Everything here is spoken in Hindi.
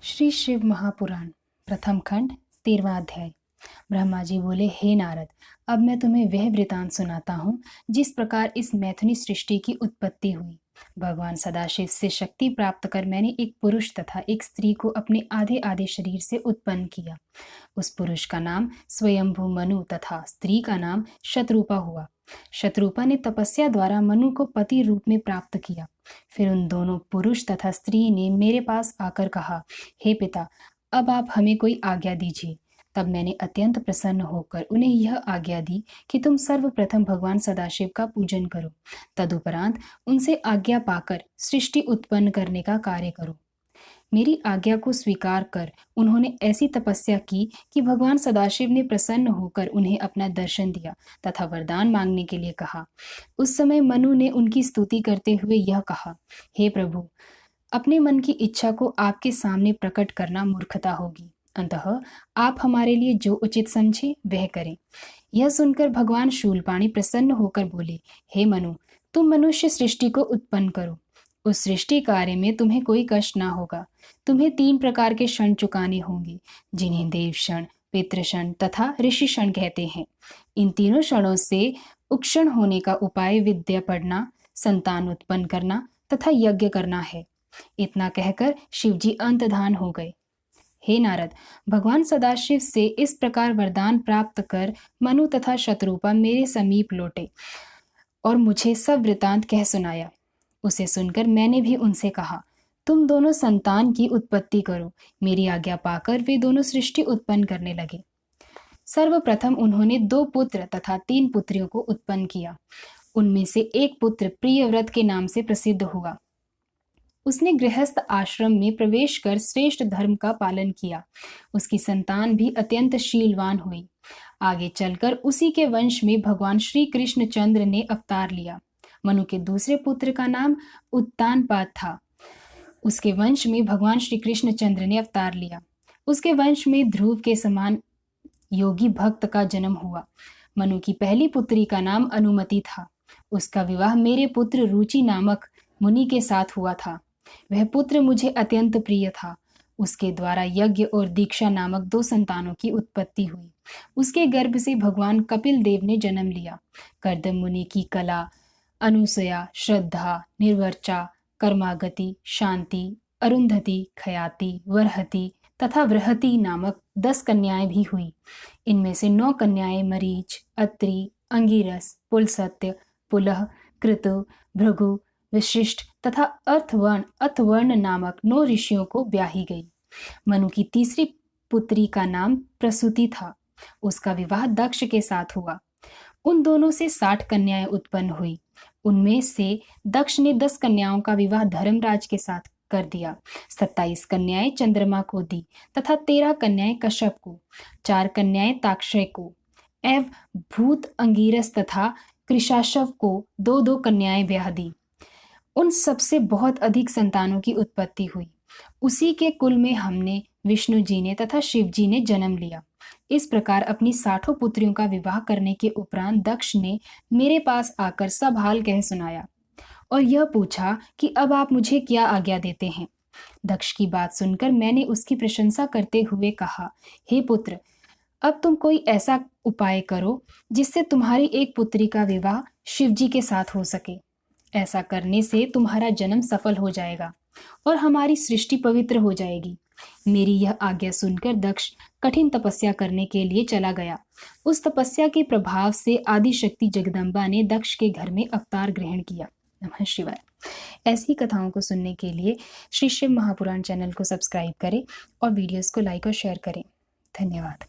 श्री शिव महापुराण प्रथम खंड 13वां अध्याय। ब्रह्मा जी बोले, हे नारद, अब मैं तुम्हें वह वृतांत सुनाता हूँ जिस प्रकार इस मैथुनी सृष्टि की उत्पत्ति हुई। भगवान सदाशिव से शक्ति प्राप्त कर मैंने एक पुरुष तथा एक स्त्री को अपने आधे आधे शरीर से उत्पन्न किया। उस पुरुष का नाम स्वयंभू मनु तथा स्त्री का नाम शतरूपा हुआ। शतरूपा ने तपस्या द्वारा मनु को पति रूप में प्राप्त किया। फिर उन दोनों पुरुष तथा स्त्री ने मेरे पास आकर कहा, हे पिता, अब आप हमें कोई आज्ञा दीजिए। तब मैंने अत्यंत प्रसन्न होकर उन्हें यह आज्ञा दी कि तुम सर्वप्रथम भगवान सदाशिव का पूजन करो, तदुपरांत उनसे आज्ञा पाकर सृष्टि उत्पन्न करने का कार्य करो। मेरी आज्ञा को स्वीकार कर उन्होंने ऐसी तपस्या की कि भगवान सदाशिव ने प्रसन्न होकर उन्हें अपना दर्शन दिया तथा वरदान मांगने के लिए कहा। उस समय मनु ने उनकी स्तुति करते हुए यह कहा, हे प्रभु, अपने मन की इच्छा को आपके सामने प्रकट करना मूर्खता होगी, अतः आप हमारे लिए जो उचित समझे वह करें। यह सुनकर भगवान शूलपाणी प्रसन्न होकर बोले, हे मनु, तुम मनुष्य सृष्टि को उत्पन्न करो। उस सृष्टि कार्य में तुम्हें कोई कष्ट ना होगा। तुम्हें 3 प्रकार के क्षण चुकाने होंगे, जिन्हें देव क्षण, पितृ क्षण तथा ऋषि क्षण कहते हैं। इन तीनों क्षणों से उक्षण होने का उपाय विद्या पढ़ना, संतान उत्पन्न करना तथा यज्ञ करना है। इतना कहकर शिवजी अंतर्धान हो गए। हे नारद, भगवान सदाशिव से इस प्रकार वरदान प्राप्त कर मनु तथा शतरूपा मेरे समीप लौटे और मुझे सब वृतांत कह सुनाया। उसे सुनकर मैंने भी उनसे कहा, तुम दोनों संतान की उत्पत्ति करो। मेरी आज्ञा पाकर वे दोनों सृष्टि उत्पन्न करने लगे। सर्वप्रथम उन्होंने 2 पुत्र तथा 3 पुत्रियों को उत्पन्न किया। उनमें से एक पुत्र प्रियव्रत के नाम से प्रसिद्ध हुआ। उसने गृहस्थ आश्रम में प्रवेश कर श्रेष्ठ धर्म का पालन किया। उसकी संतान भी अत्यंत शीलवान हुई। आगे चलकर उसी के वंश में भगवान श्री कृष्ण चंद्र ने अवतार लिया। मनु के दूसरे पुत्र का नाम उत्तानपाद था। उसके वंश में भगवान श्री कृष्ण चंद्र ने अवतार लिया। उसके वंश में ध्रुव के समान योगी भक्त का जन्म हुआ। मनु की पहली पुत्री का नाम अनुमति था। उसका विवाह मेरे पुत्र रुचि नामक मुनि के साथ हुआ था। वह पुत्र मुझे अत्यंत प्रिय था। उसके द्वारा यज्ञ और दीक्षा नामक 2 संतानों की उत्पत्ति हुई। उसके गर्भ से भगवान कपिल देव ने जन्म लिया। कर्दम मुनि की कला, अनुसया, श्रद्धा, निर्वर्चा, कर्मागति, शांति, अरुंधति, खयाति, वरहति तथा वृहति नामक 10 कन्याएं भी हुई। इनमें से 9 कन्याएं मरीच, अत्रि, अंगिरस, पुलसत्य, पुलह, कृतु, भृगु, विशिष्ट तथा अथवर्ण नामक 9 ऋषियों को ब्याही गई। मनु की तीसरी पुत्री का नाम प्रसूति था। उसका विवाह दक्ष के साथ हुआ। उन दोनों से 60 कन्याएं उत्पन्न हुई। उनमें से दक्ष ने 10 कन्याओं का विवाह धर्मराज के साथ कर दिया। 27 कन्याएं चंद्रमा को दी तथा 13 कन्याएं कश्यप को, 4 कन्याएं ताक्षय को एवं भूत अंगिरस तथा कृशाशव को 2-2 कन्याएं ब्याह दी। उन सबसे बहुत अधिक संतानों की उत्पत्ति हुई। उसी के कुल में हमने, विष्णु जी ने तथा शिव जी ने जन्म लिया। इस प्रकार अपनी 60 पुत्रियों का विवाह करने के उपरांत दक्ष ने मेरे पास आकर सब हाल कह सुनाया और यह पूछा कि अब आप मुझे क्या आज्ञा देते हैं। दक्ष की बात सुनकर मैंने उसकी प्रशंसा करते हुए कहा, हे पुत्र, अब तुम कोई ऐसा उपाय करो जिससे तुम्हारी एक पुत्री का विवाह शिव जी के साथ हो सके। ऐसा करने से तुम्हारा जन्म सफल हो जाएगा और हमारी सृष्टि पवित्र हो जाएगी। मेरी यह आज्ञा सुनकर दक्ष कठिन तपस्या करने के लिए चला गया। उस तपस्या के प्रभाव से आदि शक्ति जगदम्बा ने दक्ष के घर में अवतार ग्रहण किया। नमः शिवाय। ऐसी कथाओं को सुनने के लिए श्री शिव महापुराण चैनल को सब्सक्राइब करें और वीडियोस को लाइक और शेयर करें। धन्यवाद।